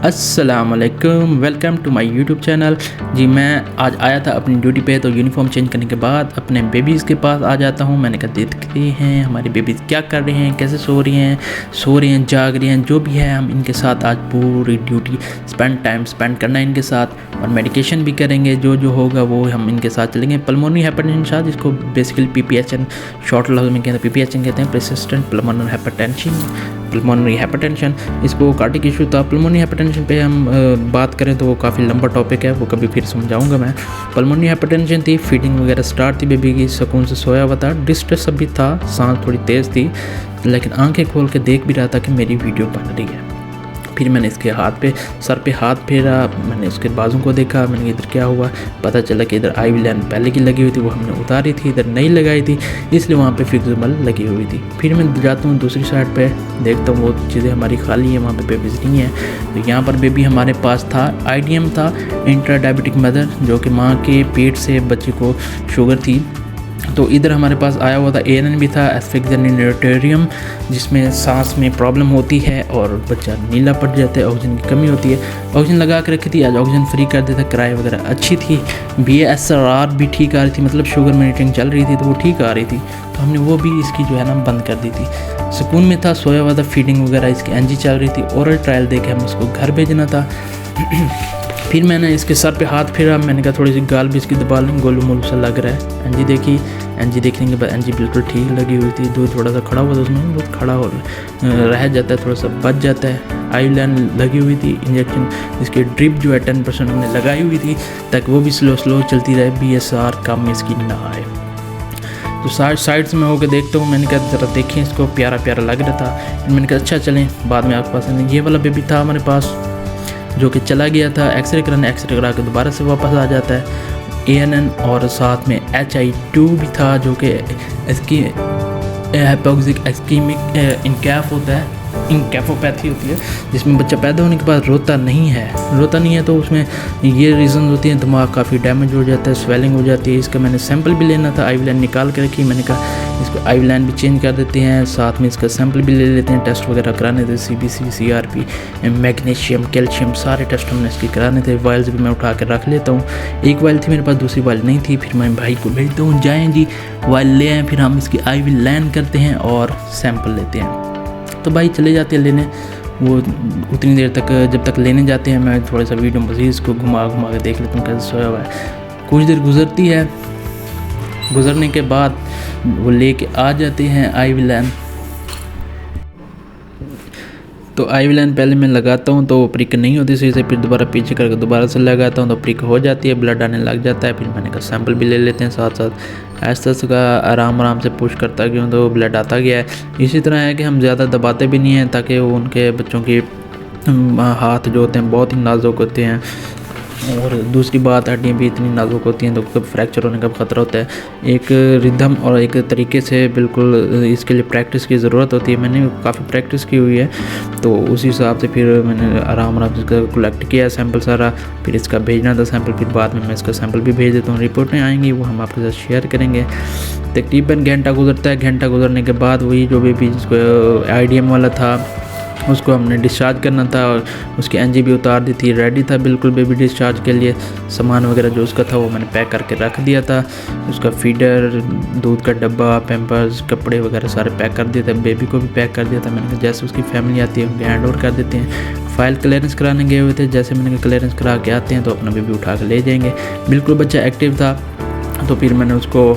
अस्सलामुअलैकुम, welcome to my YouTube channel. जी मैं आज आया था अपनी ड्यूटी पे, तो यूनिफॉर्म चेंज करने के बाद अपने बेबीज़ के पास आ जाता हूँ। मैंने कहा देखते हैं हमारी बेबीज़ क्या कर रही हैं, कैसे सो रही हैं, जाग रही हैं, जो भी है हम इनके साथ आज पूरी ड्यूटी टाइम स्पेंड करना है इनके साथ, और मेडिकेशन भी करेंगे। जो होगा वो हम इनके साथ चलेंगे। पल्मोनरी हाइपरटेंशन शायद इसको बेसिकली PPHN शॉर्ट लफ्ज़ में कहते हैं, PPHN कहते हैं, पर्सिस्टेंट पल्मोनरी हाइपरटेंशन। इसको कार्डियक इशू था। पल्मोनरी हाइपरटेंशन पे हम बात करें तो वो काफ़ी लंबा टॉपिक है, वो कभी फिर समझाऊंगा मैं। पल्मोनरी हाइपरटेंशन थी, फीडिंग वगैरह स्टार्ट थी बेबी की, सुकून से सोया हुआ था, डिस्ट्रेस अभी था, सांस थोड़ी तेज़ थी, लेकिन आंखें खोल के देख भी रहा था कि मेरी वीडियो बन रही है। फिर मैंने इसके सर पे हाथ फेरा, मैंने उसके बाजू को देखा, मैंने इधर क्या हुआ, पता चला कि इधर IV लाइन पहले की लगी हुई थी, वो हमने उतारी थी, इधर नहीं लगाई थी, इसलिए वहाँ पे फिक्सिबल लगी हुई थी। फिर मैं जाता हूँ दूसरी साइड पे, देखता हूँ वो चीज़ें हमारी खाली है, वहाँ पे बेबीज़ नहीं है। तो यहाँ पर बेबी हमारे पास था, IDM था, इंट्रा डायबिटिक मदर, जो कि माँ के पेट से बच्चे को शुगर थी। तो इधर हमारे पास आया हुआ था ANN भी था, एस्फिक्सिया नियोनेटोरियम, जिसमें सांस में प्रॉब्लम होती है और बच्चा नीला पड़ जाता है, ऑक्सीजन की कमी होती है। ऑक्सीजन लगा के रखी थी, आज ऑक्सीजन फ्री कर देता, किराए वगैरह अच्छी थी, BASR भी ठीक आ रही थी, मतलब शुगर मॉनिटरिंग चल रही थी तो वो ठीक आ रही थी, तो हमने वो भी इसकी जो है ना बंद कर दी थी। सुकून में था, सोया हुआ था, फीडिंग वगैरह इसकी NG चल रही थी। ओरल ट्रायल दे के हम उसको घर भेजना था। फिर मैंने इसके सर पे हाथ फेरा, मैंने कहा थोड़ी सी गाल भी इसकी दबा लें, गोलू मोलू सा लग रहा है। NG देखी, NG देखने के बाद NG बिल्कुल ठीक लगी हुई थी। दूध थोड़ा सा खड़ा हुआ था, उसमें बहुत खड़ा हो रह जाता है, थोड़ा सा बच जाता है। IV लाइन लगी हुई थी, इंजेक्शन इसकी ड्रिप जो है 10% हमने लगाई हुई थी, ताकि वो भी स्लो चलती रहे, BSR कम इसकी ना आए। तो साइड से मैं होकर देखता हूँ, मैंने कहा ज़रा देखें इसको, प्यारा लग रहा था। मैंने कहा अच्छा चलें बाद में आपके पास। ये वाला बेबी था हमारे पास जो कि चला गया था एक्सरे कराने, एक्सरे करा के दोबारा से वापस आ जाता है। ANN और साथ में HI2 भी था, जो कि इसकी हाइपोक्सिक इस्कीमिक इनकैफ होता है, इनकैफोपैथी होती है, जिसमें बच्चा पैदा होने के बाद रोता नहीं है, तो उसमें ये रीज़न होती हैं, दिमाग काफ़ी डैमेज हो जाता है, स्वेलिंग हो जाती है। इसका मैंने सैंपल भी लेना था, IV लाइन निकाल के रखी, मैंने कहा इसको IV लाइन भी चेंज कर देते हैं, साथ में इसका सैंपल भी ले लेते हैं, टेस्ट वगैरह कराने थे, CBC CRP मैग्नीशियम कैल्शियम सारे टेस्ट हमने इसके कराने थे। वाइल्स भी मैं उठा कर रख लेता हूँ, एक वाइल थी मेरे पास, दूसरी वाइल नहीं थी। फिर मैं भाई को भेजता हूँ, जाएँ जी वाइल ले आएँ, फिर हम इसकी IV लाइन करते हैं और सैंपल लेते हैं। तो भाई चले जाते हैं लेने, वो उतनी देर तक जब तक लेने जाते हैं मैं थोड़ा सा वीडियो मज़ीद इसको घुमा के देख लेता हूँ कैसे सोया हुआ है। कुछ देर गुजरती है, गुजरने के बाद वो लेके आ जाते हैं IV लाइन। तो IV लाइन पहले मैं लगाता हूँ तो प्रिक नहीं होती सही से, फिर दोबारा पीछे करके दोबारा से लगाता हूँ तो प्रिक हो जाती है, ब्लड आने लग जाता है। फिर मैंने कहा सैंपल भी ले लेते हैं साथ ऐसा का आराम से पुश करता गया तो ब्लड आता गया है। इसी तरह है कि हम ज़्यादा दबाते भी नहीं हैं, ताकि वो उनके बच्चों की हाथ जो होते हैं बहुत ही नाजुक होते हैं, और दूसरी बात हड्डियाँ भी इतनी नाजुक होती हैं तो कब फ्रैक्चर होने का ख़तरा होता है। एक रिदम और एक तरीके से बिल्कुल इसके लिए प्रैक्टिस की ज़रूरत होती है। मैंने काफ़ी प्रैक्टिस की हुई है, तो उसी हिसाब से फिर मैंने आराम से इसका कलेक्ट किया सैंपल सारा, फिर इसका भेजना था सैंपल, फिर बाद में मैं इसका सैंपल भी भेज देता हूँ। रिपोर्टें आएंगी वो हम आपके साथ शेयर करेंगे। तकरीबन घंटा गुजरता है, घंटा गुजरने के बाद वही जो बेबी जिसको IDM वाला था उसको हमने डिस्चार्ज करना था, और उसकी NG भी उतार दी थी, रेडी था बिल्कुल बेबी डिस्चार्ज के लिए। सामान वगैरह जो उसका था वो मैंने पैक करके रख दिया था, उसका फीडर, दूध का डब्बा, पैम्पर्स, कपड़े वगैरह सारे पैक कर दिए थे, बेबी को भी पैक कर दिया था। मैंने कहा जैसे उसकी फैमिली आती है उनके हैंड ओवर कर देते हैं। फाइल क्लियरेंस कराने गए हुए थे, जैसे मैंने क्लियरेंस करा के आते हैं तो अपना बेबी उठा के ले जाएंगे। बिल्कुल बच्चा एक्टिव था, तो फिर मैंने उसको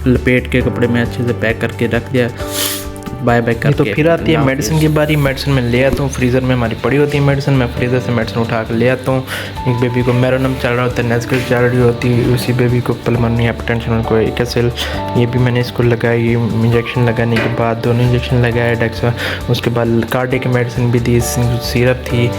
लपेट के कपड़े में अच्छे से पैक करके रख दिया, बाय करके। तो फिर आती है मेडिसिन की बारी। मेडिसिन मैं ले आता हूँ, फ्रीज़र में हमारी पड़ी होती है मेडिसिन, मैं फ्रीज़र से मेडिसिन उठा कर ले आता हूँ। एक बेबी को मेरोनम चल रहा होता है, नेस्कल चल रही होती है, उसी बेबी को पल्मोनरी हाइपरटेंशन को एकेसेल, ये भी मैंने इसको लगाई। इंजेक्शन लगाने के बाद दोनों इंजेक्शन लगाए डेक्सा, उसके बाद कार्डियक मेडिसिन भी दी, सिरप थी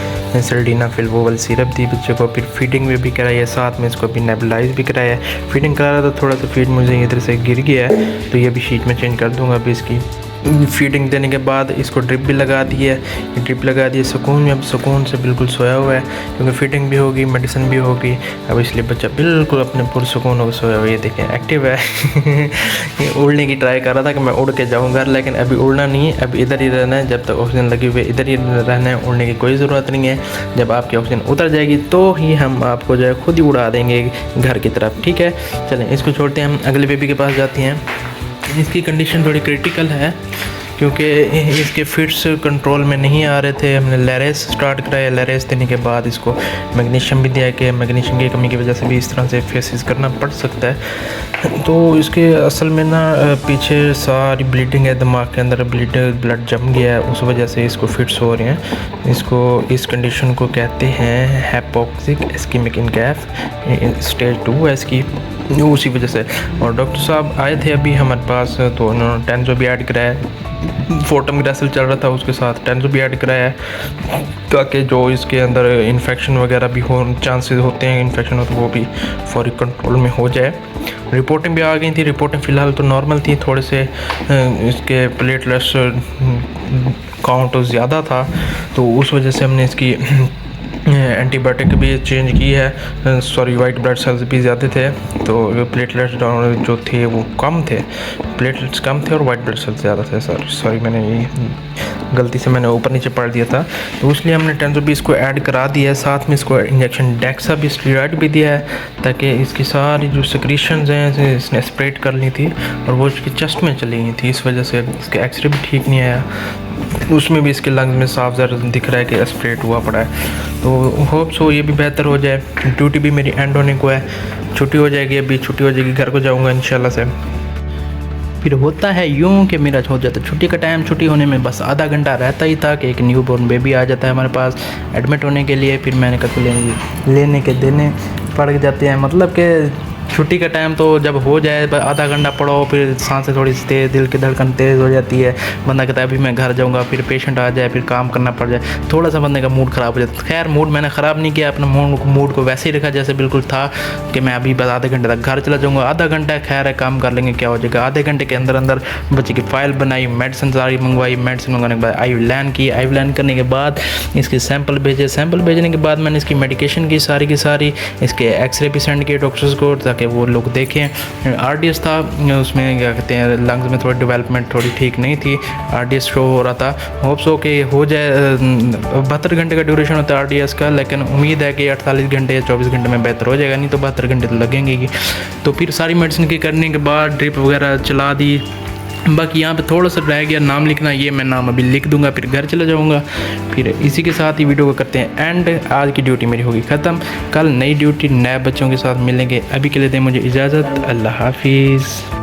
सेल्डिनाफिल वो वाली सिरप दी बच्चे को। फिर फीडिंग में भी कराई है, साथ में इसको भी नेबुलाइज भी कराया है। फीडिंग करा रहा था, थोड़ा सा फीड मुझे इधर से गिर गया है, तो ये भी शीट में चेंज कर दूँगा अभी इसकी। फीडिंग देने के बाद इसको ड्रिप भी लगा दी है, ड्रिप लगा दी है। सुकून में, अब सुकून से बिल्कुल सोया हुआ है, क्योंकि फीडिंग भी होगी, मेडिसिन भी होगी। अब इसलिए बच्चा बिल्कुल अपने पुरसुकून होकर सोया हुआ है। ये देखें एक्टिव है। ये उड़ने की ट्राई कर रहा था कि मैं उड़ के जाऊँ घर, लेकिन अभी उड़ना नहीं है, अभी इधर ही रहना है। जब तक ऑक्सीजन लगी हुई है इधर ही रहना है, उड़ने की कोई ज़रूरत नहीं है। जब आपकी ऑक्सीजन उतर जाएगी तो ही हम आपको जो है खुद ही उड़ा देंगे घर की तरफ, ठीक है। चलें इसको छोड़ते हैं, हम अगले बेबी के पास जाते हैं। इसकी कंडीशन थोड़ी क्रिटिकल है, क्योंकि इसके फिट्स कंट्रोल में नहीं आ रहे थे। हमने लैरेस स्टार्ट कराया, लैरेस देने के बाद इसको मैग्नीशियम भी दिया कि मैग्नीशियम की कमी की वजह से भी इस तरह से फेसेस करना पड़ सकता है। तो इसके असल में ना पीछे सारी ब्लीडिंग है, दिमाग के अंदर ब्लड जम गया है, उस वजह से इसको फिट्स हो रहे हैं। इसको इस कंडीशन को कहते हैं हैपोक्सिक इस्कीमिक इनकैफ, स्टेज 2 है इसकी, उसी वजह से। और डॉक्टर साहब आए थे अभी हमारे पास, तो उन्होंने टेंजो भी ऐड कराया, फोर्टमग्रासिल चल रहा था, उसके साथ टेंजो भी ऐड कराया है, ताकि जो इसके अंदर इन्फेक्शन वगैरह भी हो, चांसेस होते हैं इन्फेक्शन हो, तो वो भी फौरी कंट्रोल में हो जाए। रिपोर्टें भी आ गई थी, रिपोर्टें फ़िलहाल तो नॉर्मल थी, थोड़े से इसके प्लेटलेट्स काउंट ज़्यादा था, तो उस वजह से हमने इसकी एंटीबायोटिक भी चेंज की है। सॉरी, वाइट ब्लड सेल्स भी ज़्यादा थे, तो प्लेटलेट्स जो थे वो कम थे, प्लेटलेट्स कम थे और वाइट ब्लड सेल्स ज़्यादा थे। सॉरी मैंने ये गलती से मैंने ऊपर नीचे पढ़ दिया था, तो इसलिए हमने टेंजो भी इसको ऐड करा दिया है। साथ में इसको इंजेक्शन डेक्सा भी स्टेरॉइड भी दिया है, ताकि इसकी सारी जो सिक्रीशंस हैं इसने स्प्रेड कर ली थी और वो इसकी चेस्ट में चली गई थी, इस वजह से इसके एक्सरे भी ठीक नहीं आया। उसमें भी इसके लंग्स में साफ ज़रा दिख रहा है कि स्प्रेड हुआ पड़ा है। तो होप सो ये भी बेहतर हो जाए। ड्यूटी भी मेरी एंड होने को है, छुट्टी हो जाएगी, अभी छुट्टी हो जाएगी, घर को जाऊंगा इंशाल्लाह से। फिर होता है यूँ कि मेरा हो जाता है छुट्टी का टाइम, छुट्टी होने में बस आधा घंटा रहता ही था कि एक न्यू बॉर्न बेबी आ जाता है हमारे पास एडमिट होने के लिए। फिर मैंने कहा लेने के देने पड़ जाते हैं, मतलब कि छुट्टी का टाइम तो जब हो जाए आधा घंटा पड़ो, फिर सांसें थोड़ी सी तेज़, दिल की धड़कन तेज़ हो जाती है, बंदा कहता है अभी मैं घर जाऊंगा, फिर पेशेंट आ जाए, फिर काम करना पड़ जाए, थोड़ा सा बंदे का मूड ख़राब हो जाता है। खैर मूड मैंने ख़राब नहीं किया, अपना मूड को वैसे ही रखा जैसे बिल्कुल था कि मैं अभी बस आधे घंटे तक घर चला जाऊँगा। आधा घंटा खैर है, काम कर लेंगे, क्या हो जाएगा। आधे घंटे के अंदर अंदर बच्चे की फ़ाइल बनाई, मेडिसिन सारी मंगवाई, मेडिसिन मंगवाने के बाद आईवलैन की, आईवलैन करने के बाद इसके सैंपल भेजे, सैंपल भेजने के बाद मैंने इसकी मेडिकेशन की सारी की सारी, इसके एक्सरे भी सेंड किए डॉक्टर्स को, ताकि वो लोग देखें। आरडीएस था, उसमें क्या कहते हैं लंग्स में थोड़ी डेवलपमेंट थोड़ी ठीक नहीं थी, आरडीएस शो हो रहा था। होप्स हो कि हो जाए, 72 घंटे का ड्यूरेशन होता है आरडीएस का, लेकिन उम्मीद है कि 48 घंटे या 24 घंटे में बेहतर हो जाएगा, नहीं तो 72 घंटे तो लगेंगे ही। तो फिर सारी मेडिसिन की करने के बाद ड्रिप वगैरह चला दी। बाकी यहाँ पे थोड़ा सा रह गया नाम लिखना, ये मैं नाम अभी लिख दूंगा, फिर घर चला जाऊँगा। फिर इसी के साथ ही वीडियो को करते हैं एंड। आज की ड्यूटी मेरी होगी ख़त्म, कल नई ड्यूटी नए बच्चों के साथ मिलेंगे। अभी के लिए दें मुझे इजाज़त, अल्लाह हाफिज़।